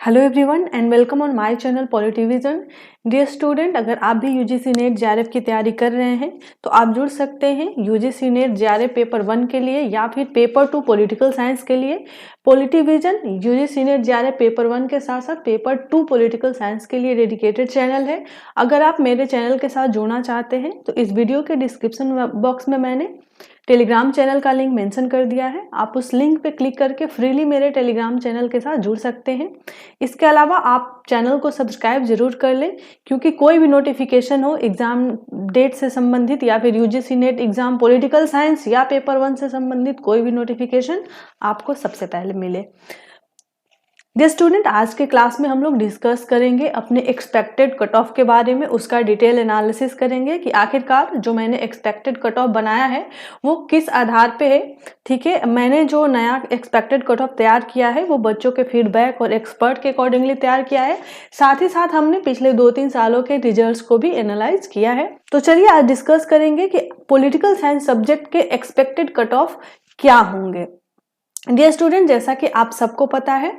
Hello everyone and welcome on my channel Politivision. Dear student, अगर आप भी UGC net JRF की तैयारी कर रहे हैं तो आप जुड़ सकते हैं यूजीसी नेट जेआरएफ पेपर 1 के लिए या फिर पेपर 2 पॉलिटिकल साइंस के लिए। पॉलिटिविजन यूजीसी नेट जेआरएफ पेपर 1 के साथ साथ पेपर 2 पॉलिटिकल साइंस के लिए डेडिकेटेड चैनल है। अगर आप मेरे चैनल के साथ जुड़ना चाहते हैं तो इस वीडियो के डिस्क्रिप्शन बॉक्स में मैंने टेलीग्राम चैनल का लिंक मेंशन कर दिया है। आप उस लिंक पे क्लिक करके फ्रीली मेरे टेलीग्राम चैनल के साथ जुड़ सकते हैं। इसके अलावा आप चैनल को सब्सक्राइब जरूर कर लें, क्योंकि कोई भी नोटिफिकेशन हो एग्जाम डेट से संबंधित या फिर UGC net exam political science या पेपर 1 से संबंधित कोई भी नोटिफिकेशन आपको सबसे पहले मिले। डियर स्टूडेंट, आज के क्लास में हम लोग डिस्कस करेंगे अपने एक्सपेक्टेड कट ऑफ के बारे में। उसका डिटेल एनालिसिस करेंगे कि आखिरकार जो मैंने एक्सपेक्टेड कट ऑफ बनाया है वो किस आधार पे है। ठीक है, मैंने जो नया एक्सपेक्टेड कट ऑफ तैयार किया है वो बच्चों के फीडबैक और एक्सपर्ट के अकॉर्डिंगली तैयार किया है। साथ ही साथ हमने पिछले 2-3 सालों के रिजल्ट्स को भी एनालाइज किया है। तो चलिए आज डिस्कस करेंगे कि पॉलिटिकल साइंस सब्जेक्ट के एक्सपेक्टेड कट ऑफ क्या होंगे। डियर स्टूडेंट, जैसा कि आप सबको पता है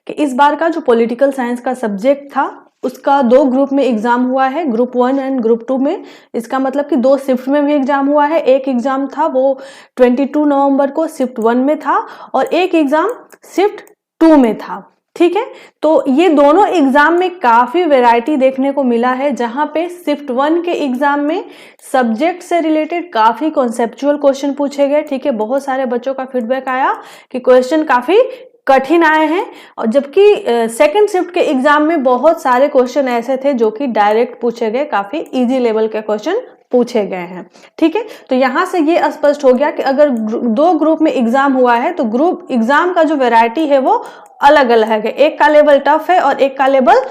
कि इस बार का जो पॉलिटिकल साइंस का सब्जेक्ट था उसका 2 ग्रुप में एग्जाम हुआ है, ग्रुप 1 एंड ग्रुप 2 में। इसका मतलब कि 2 शिफ्ट में भी एग्जाम हुआ है। एक एग्जाम था वो 22 नवंबर को शिफ्ट 1 में था और एक एग्जाम शिफ्ट 2 में था। ठीक है, तो ये दोनों एग्जाम में काफी वैरायटी देखने को मिला है, जहां पे शिफ्ट 1 के एग्जाम में सब्जेक्ट से रिलेटेड काफी कॉन्सेप्चुअल क्वेश्चन पूछे गए। ठीक है, बहुत सारे बच्चों का फीडबैक आया कि क्वेश्चन काफी कठिन आए हैं, और जबकि सेकंड शिफ्ट के एग्जाम में बहुत सारे क्वेश्चन ऐसे थे जो कि डायरेक्ट पूछे गए, काफी इजी लेवल के क्वेश्चन पूछे गए हैं। ठीक है, तो यहां से ये स्पष्ट हो गया कि अगर 2 ग्रुप में एग्जाम हुआ है तो ग्रुप एग्जाम का जो वैरायटी है वो अलग अलग है। एक का लेवल टफ है और एक का लेवल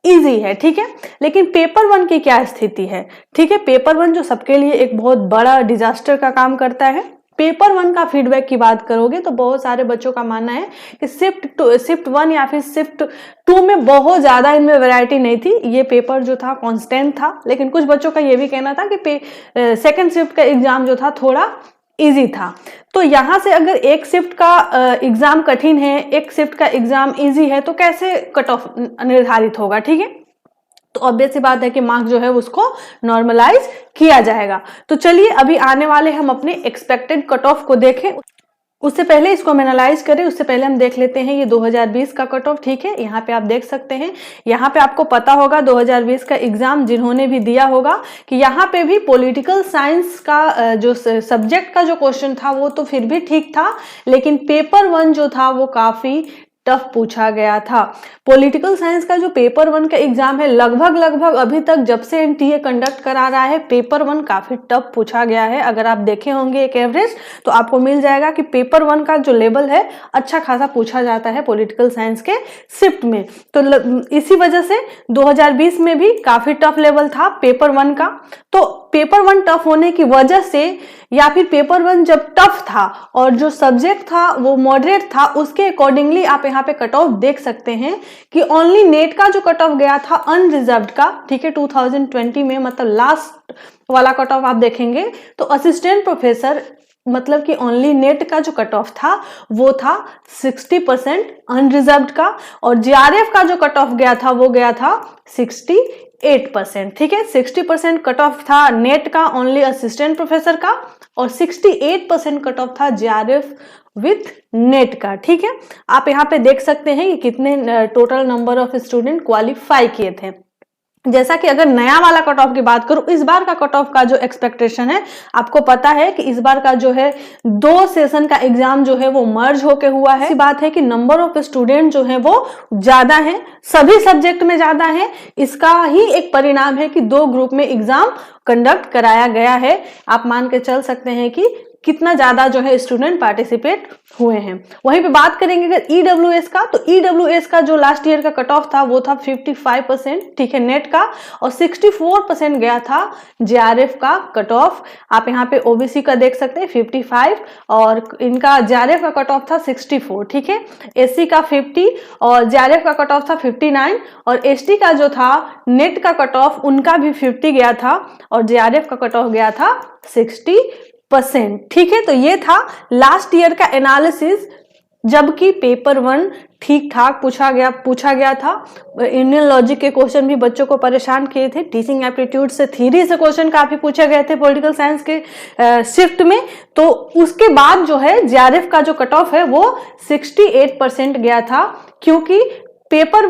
इजी है। ठीक है, लेकिन पेपर 1 की क्या स्थिति है? ठीक है, पेपर 1 जो सबके लिए एक बहुत बड़ा डिजास्टर का काम करता है। पेपर 1 का फीडबैक की बात करोगे तो बहुत सारे बच्चों का मानना है कि शिफ्ट 1 या फिर शिफ्ट 2 में बहुत ज्यादा इनमें वैरायटी नहीं थी, ये पेपर जो था कांस्टेंट था। लेकिन कुछ बच्चों का ये भी कहना था कि सेकंड शिफ्ट का एग्जाम जो था थोड़ा इजी था। तो यहां से अगर एक शिफ्ट का एग्जाम कठिन है, एक शिफ्ट का एग्जाम इजी है, तो कैसे कट ऑफ निर्धारित होगा? ठीक है, तो ऑब्वियस सी बात है कि मार्क्स जो है उसको नॉर्मलाइज किया जाएगा। तो चलिए अभी आने वाले हम अपने एक्सपेक्टेड कट ऑफ को देखें। उससे पहले इसको हम एनालाइज करें, उससे पहले हम देख लेते हैं ये 2020 का कट ऑफ। ठीक है, यहाँ पे आप देख सकते हैं, यहाँ पे आपको पता होगा 2020 का एग्जाम जिन्होंने भी दिया होगा कि यहाँ पे भी पॉलिटिकल साइंस का जो सब्जेक्ट का जो क्वेश्चन था वो तो फिर भी ठीक था, लेकिन पेपर 1 जो था वो काफी टफ पूछा गया था। पॉलिटिकल साइंस का जो पेपर 1 का एग्जाम है, लगभग अभी तक जब से एनटीए कंडक्ट करा रहा है, पेपर 1 काफी टफ पूछा गया है। अगर आप देखे होंगे एक एवरेज तो आपको मिल जाएगा कि पेपर 1 का जो लेवल है अच्छा खासा पूछा जाता है पॉलिटिकल साइंस के शिफ्ट में। तो इसी वजह से 2020 में भी काफी टफ लेवल था पेपर 1 का। तो पेपर 1 टफ होने की वजह से या फिर पेपर 1 जब टफ था और जो सब्जेक्ट था वो मॉडरेट था, उसके अकॉर्डिंगली आप यहाँ पे कट ऑफ देख सकते हैं कि ओनली नेट का जो कट ऑफ गया था अनरिजर्व्ड का, ठीक है, 2020 में, मतलब लास्ट वाला कट ऑफ आप देखेंगे तो असिस्टेंट प्रोफेसर मतलब कि ओनली नेट का जो कट ऑफ था वो था 60% अनरिजर्व्ड का, और जीआरएफ का जो कट ऑफ गया था वो गया था 68%। ठीक है, 60% कट ऑफ था नेट का ओनली असिस्टेंट प्रोफेसर का और 68% कट ऑफ था जीआरएफ विथ नेट का। ठीक है, आप यहाँ पे देख सकते हैं कि कितने total number of student qualify किए थे। जैसा कि अगर नया वाला कट ऑफ की बात करूं, इस बार का कट ऑफ का जो एक्सपेक्टेशन है, आपको पता है कि इस बार का जो है 2 सेशन का एग्जाम जो है वो मर्ज होके हुआ है। ऐसी बात है कि नंबर ऑफ स्टूडेंट जो है वो ज्यादा है, सभी सब्जेक्ट में ज्यादा है। इसका ही एक परिणाम है कि 2 ग्रुप में एग्जाम कंडक्ट कराया गया है। आप मान के चल सकते हैं कि कितना ज्यादा जो है स्टूडेंट पार्टिसिपेट हुए हैं। वहीं पे बात करेंगे अगर ईडब्ल्यूएस का, तो ईडब्ल्यूएस का जो लास्ट ईयर का कट ऑफ था वो था 55%, ठीक है, नेट का, और 64% गया था जीआरएफ का कट ऑफ। आप यहाँ पे ओबीसी का देख सकते हैं 55 और इनका जीआरएफ का कट ऑफ था 64। ठीक है, एससी का 50 और जीआरएफ का कट ऑफ था 59, और एसटी का जो था नेट का कट ऑफ उनका भी 50 गया था और जीआरएफ का कट ऑफ गया था 60%। ठीक है, तो ये था लास्ट ईयर का एनालिसिस जबकि पेपर 1 ठीक ठाक पूछा गया था। इंडियन लॉजिक के क्वेश्चन भी बच्चों को परेशान किए थे। टीचिंग एप्टीट्यूड से थ्योरी से क्वेश्चन काफी पूछे गए थे पॉलिटिकल साइंस के शिफ्ट में। तो उसके बाद जो है जेआरएफ का जो कट ऑफ है वो 68% गया था, क्योंकि पेपर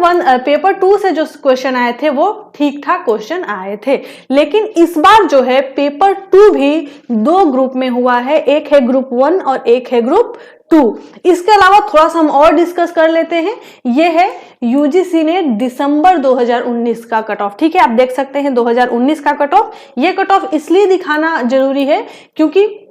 2 से जो क्वेश्चन आए थे वो ठीक ठाक क्वेश्चन आए थे। लेकिन इस बार जो है पेपर 2 भी 2 ग्रुप में हुआ है, एक है ग्रुप 1 और एक है ग्रुप 2। इसके अलावा थोड़ा सा हम और डिस्कस कर लेते हैं। ये है यूजीसी ने दिसंबर 2019 का कट ऑफ। ठीक है, आप देख सकते हैं 2019 का कट ऑफ। ये कट ऑफ इसलिए दिखाना जरूरी है क्योंकि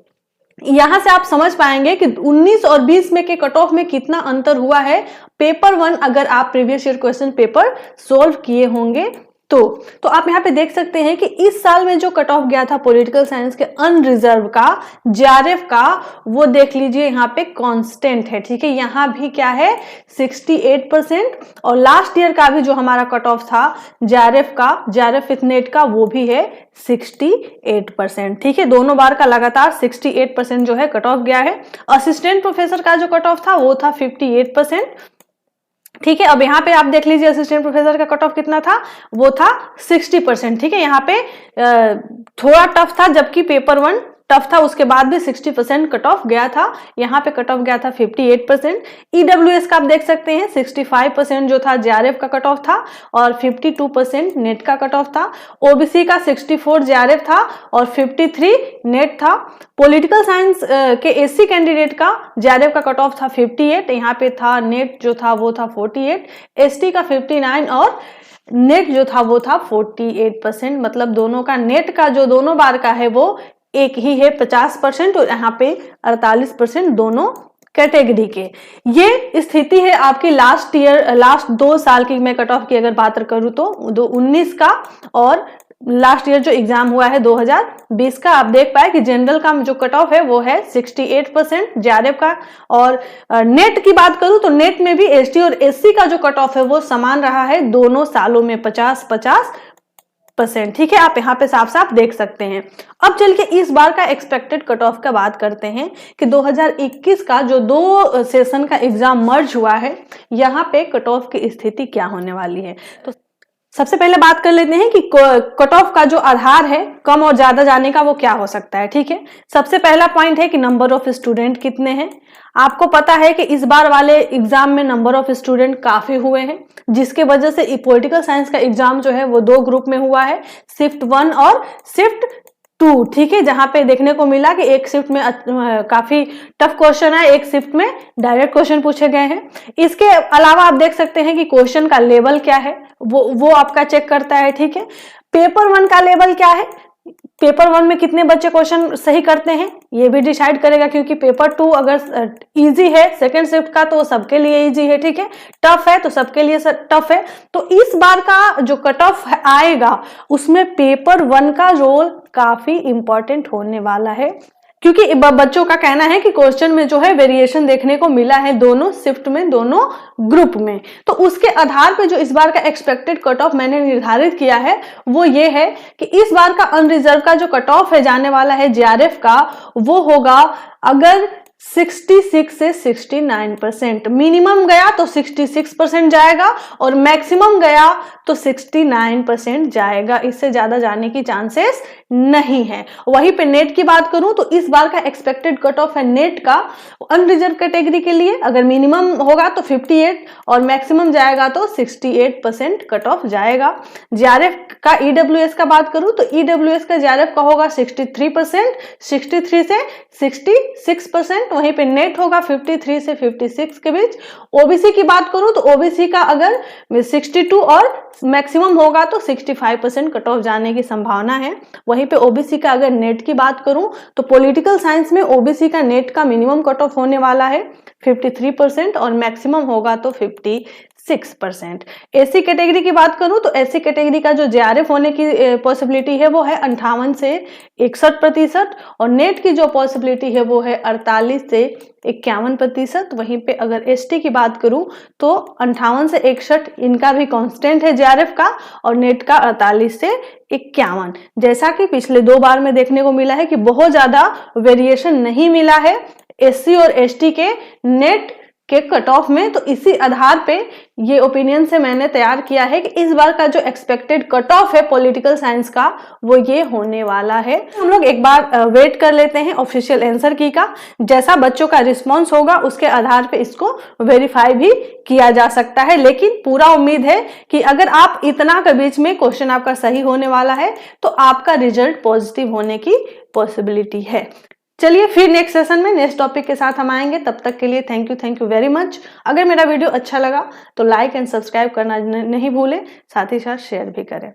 यहां से आप समझ पाएंगे कि 19 और 20 में के कट ऑफ में कितना अंतर हुआ है। पेपर 1 अगर आप previous year question paper solve किए होंगे तो आप यहाँ पे देख सकते हैं कि इस साल में जो कट ऑफ गया था पॉलिटिकल साइंस के अनरिजर्व का, जेआरएफ का, वो देख लीजिए यहाँ पे कांस्टेंट है। ठीक है, यहाँ भी क्या है 68%, और लास्ट ईयर का भी जो हमारा कट ऑफ था जेआरएफ विथ नेट का, वो भी है 68%। ठीक है, दोनों बार का लगातार 68% जो है कट ऑफ गया है। असिस्टेंट प्रोफेसर का जो कट ऑफ था वो था 58%। ठीक है, अब यहाँ पे आप देख लीजिए असिस्टेंट प्रोफेसर का कट ऑफ कितना था, वो था 60%। ठीक है, यहाँ पे थोड़ा टफ था, जबकि पेपर 1 टफ था, उसके बाद भी 60% कट ऑफ गया था। यहाँ पे कट ऑफ गया था 58%। ईडब्ल्यूएस का आप देख सकते हैं 65% जो था जेआरएफ का कट ऑफ था और 52% नेट का कट ऑफ था। ओबीसी का 64 जेआरएफ था और 53 नेट था। पॉलिटिकल साइंस के एससी कैंडिडेट का जेआरएफ का कट ऑफ था 58, यहाँ पे था नेट जो था वो था 48, एसटी का 59 और नेट जो था वो था 48%। मतलब दोनों का नेट का जो दोनों बार का है वो एक ही है 50%, और यहाँ पे 48% दोनों कैटेगरी के। ये स्थिति है आपकी लास्ट 2 साल की मैं कट ऑफ की अगर बात करूं तो 2019 का और लास्ट ईयर जो एग्जाम हुआ है 2020 का। आप देख पाए कि जनरल का जो कट ऑफ है वो है 68% जेआरएफ का, और नेट की बात करूं तो नेट में भी एसटी और एससी का जो कट ऑफ है वो समान रहा है दोनों सालों में 50-50%। ठीक है, आप यहाँ पे साफ साफ देख सकते हैं। अब चल के इस बार का एक्सपेक्टेड कट ऑफ का बात करते हैं कि 2021 का जो 2 सेशन का एग्जाम मर्ज हुआ है, यहाँ पे कट ऑफ की स्थिति क्या होने वाली है। तो सबसे पहले बात कर लेते हैं कि कट ऑफ का जो आधार है कम और ज्यादा जाने का वो क्या हो सकता है। ठीक है, सबसे पहला पॉइंट है कि नंबर ऑफ स्टूडेंट कितने हैं। आपको पता है कि इस बार वाले एग्जाम में नंबर ऑफ स्टूडेंट काफी हुए हैं, जिसके वजह से पॉलिटिकल साइंस का एग्जाम जो है वो 2 ग्रुप में हुआ है, शिफ्ट 1 और शिफ्ट 2। ठीक है, जहां पे देखने को मिला कि एक शिफ्ट में काफी टफ क्वेश्चन है, एक शिफ्ट में डायरेक्ट क्वेश्चन पूछे गए हैं। इसके अलावा आप देख सकते हैं कि क्वेश्चन का लेवल क्या है वो आपका चेक करता है। ठीक है, पेपर 1 का लेवल क्या है, पेपर 1 में कितने बच्चे क्वेश्चन सही करते हैं ये भी डिसाइड करेगा, क्योंकि पेपर 2 अगर इजी है सेकंड शिफ्ट का तो सबके लिए इजी है। ठीक है, टफ है तो सबके लिए टफ है। तो इस बार का जो कट ऑफ आएगा उसमें पेपर 1 का रोल काफी इंपॉर्टेंट होने वाला है, क्योंकि बच्चों का कहना है कि क्वेश्चन में जो है वेरिएशन देखने को मिला है दोनों शिफ्ट में, दोनों ग्रुप में। तो उसके आधार पे जो इस बार का एक्सपेक्टेड कट ऑफ मैंने निर्धारित किया है वो ये है कि इस बार का अनरिजर्व का जो कट ऑफ है जाने वाला है जेआरएफ का, वो होगा अगर 66 से 69%। मिनिमम गया तो 66% जाएगा और मैक्सिमम गया तो 69% जाएगा, इससे ज्यादा जाने की चांसेस नहीं है। वहीं पे नेट की बात करूं तो इस बार का एक्सपेक्टेड कट ऑफ है नेट का अनरिजर्व कैटेगरी के लिए, अगर मिनिमम होगा तो 58 और मैक्सिमम जाएगा तो 68% कट ऑफ जाएगा। जेआरएफ का ईडब्ल्यूएस का बात करूं तो ईडब्ल्यूएस का जेआरएफ का होगा 63%, 63 से 66%। वहीं पे नेट होगा 53 से 56 के बीच। ओबीसी की बात करूं तो ओबीसी का अगर 62 और मैक्सिमम होगा तो 65% कट ऑफ जाने की संभावना है। वहीं पे ओबीसी का अगर नेट की बात करूं तो पॉलिटिकल साइंस में ओबीसी का नेट का मिनिमम कट ऑफ होने वाला है 53% और मैक्सिमम होगा तो 56%। एससी कैटेगरी की बात करूं तो एससी कैटेगरी का जो जेआरएफ होने की पॉसिबिलिटी है वो है 58 से 61% और नेट की जो पॉसिबिलिटी है वो है 48 से 51%। वहीं पे अगर एसटी की बात करूं तो 58 से 61 इनका भी कांस्टेंट है जेआरएफ का और नेट का 48 से 51। जैसा कि पिछले 2 बार में देखने को मिला है कि बहुत ज्यादा वेरिएशन नहीं मिला है एससी और एसटी के नेट के कट ऑफ में। तो इसी आधार पे ये ओपिनियन से मैंने तैयार किया है कि इस बार का जो एक्सपेक्टेड कट ऑफ है पॉलिटिकल साइंस का वो ये होने वाला है। हम लोग एक बार वेट कर लेते हैं ऑफिशियल आंसर की का। जैसा बच्चों का रिस्पॉन्स होगा उसके आधार पे इसको वेरीफाई भी किया जा सकता है। लेकिन पूरा उम्मीद है कि अगर आप इतना के बीच में क्वेश्चन आपका सही होने वाला है तो आपका रिजल्ट पॉजिटिव होने की पॉसिबिलिटी है। चलिए फिर नेक्स्ट सेशन में नेक्स्ट टॉपिक के साथ हम आएंगे। तब तक के लिए थैंक यू वेरी मच। अगर मेरा वीडियो अच्छा लगा तो लाइक एंड सब्सक्राइब करना नहीं भूलें, साथ ही साथ शेयर भी करें।